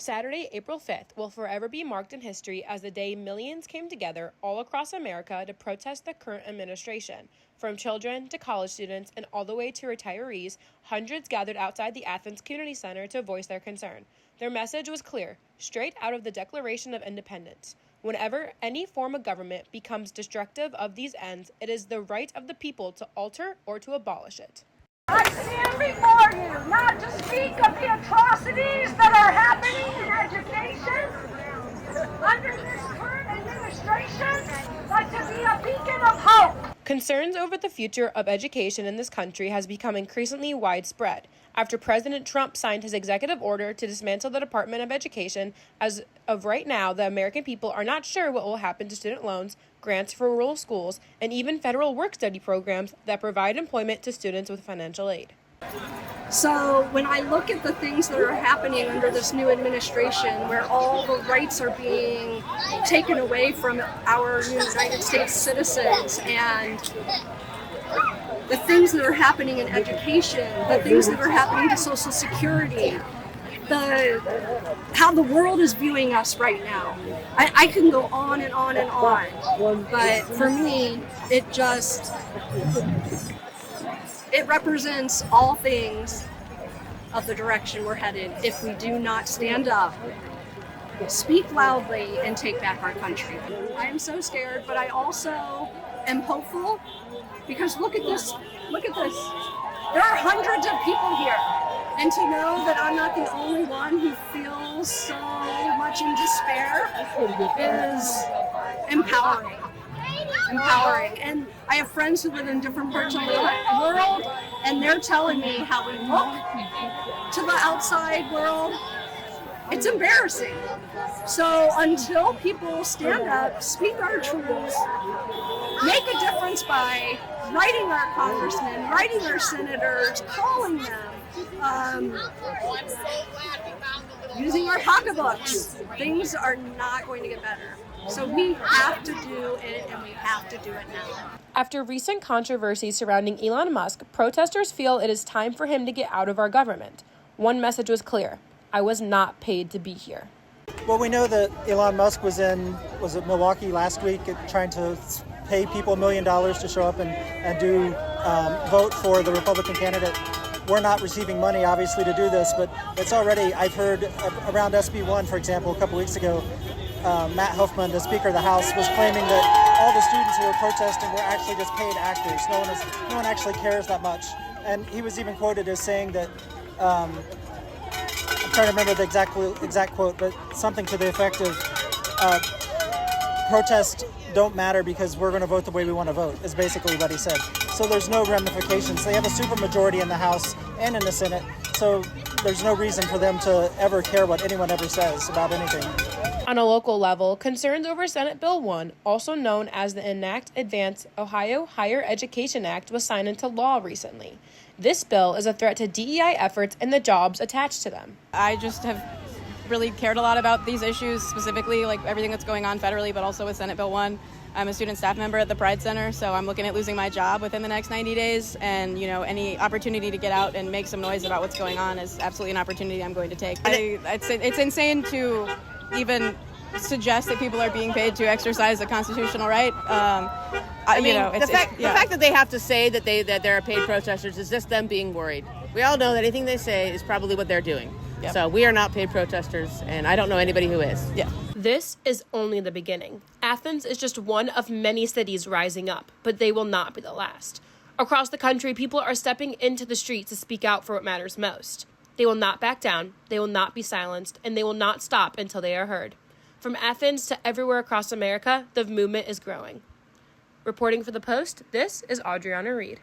Saturday, April 5th will forever be marked in history as the day millions came together all across America to protest the current administration. From children to college students and all the way to retirees, hundreds gathered outside the Athens Community Center to voice their concern. Their message was clear, straight out of the Declaration of Independence. Whenever any form of government becomes destructive of these ends, it is the right of the people to alter or to abolish it. I stand before you not to speak of the atrocities that are happening in education under this current administration, but to be a beacon of hope. Concerns over the future of education in this country has become increasingly widespread after President Trump signed his executive order to dismantle the Department of Education. As of right now, the American people are not sure what will happen to student loans, grants for rural schools, and even federal work-study programs that provide employment to students with financial aid. So when I look at the things that are happening under this new administration, where all the rights are being taken away from our United States citizens, and the things that are happening in education, the things that are happening to Social Security, how the world is viewing us right now. I can go on and on and on, but for me, it represents all things of the direction we're headed if we do not stand up, speak loudly, and take back our country. I am so scared, but I also am hopeful because look at this. There are hundreds of people here. And to know that I'm not the only one who feels so much in despair is empowering. And I have friends who live in different parts of the world, and they're telling me how we look to the outside world. It's embarrassing. So until people stand up, speak our truths, make a difference by writing our congressmen, writing our senators, calling them, using our pocketbooks, things are not going to get better. So we have to do it, and we have to do it now. After recent controversy surrounding Elon Musk, protesters feel it is time for him to get out of our government. One message was clear: I was not paid to be here. Well, we know that Elon Musk was it Milwaukee last week trying to pay people $1 million to show up and do vote for the Republican candidate. We're not receiving money, obviously, to do this, but it's already, I've heard around SB 1, for example, a couple weeks ago, Matt Hoffman, the Speaker of the House, was claiming that all the students who were protesting were actually just paid actors. No one actually cares that much. And he was even quoted as saying that, I'm trying to remember the exact quote, but something to the effect of, protests don't matter because we're going to vote the way we want to vote, is basically what he said. So there's no ramifications. They have a supermajority in the House and in the Senate, so there's no reason for them to ever care what anyone ever says about anything. On a local level, concerns over Senate Bill 1, also known as the Enact Advance Ohio Higher Education Act, was signed into law recently. This bill is a threat to DEI efforts and the jobs attached to them. I just have really cared a lot about these issues, specifically like everything that's going on federally, but also with Senate Bill 1. I'm a student staff member at the Pride Center, so I'm looking at losing my job within the next 90 days. And, any opportunity to get out and make some noise about what's going on is absolutely an opportunity I'm going to take. It's insane to even suggest that people are being paid to exercise a constitutional right. The fact that they have to say that they're paid protesters is just them being worried. We all know that anything they say is probably what they're doing. Yep. So we are not paid protesters, and I don't know anybody who is. Yeah. This is only the beginning. Athens is just one of many cities rising up, but they will not be the last. Across the country, people are stepping into the streets to speak out for what matters most. They will not back down, they will not be silenced, and they will not stop until they are heard. From Athens to everywhere across America, the movement is growing. Reporting for The Post, this is Audrianna Reed.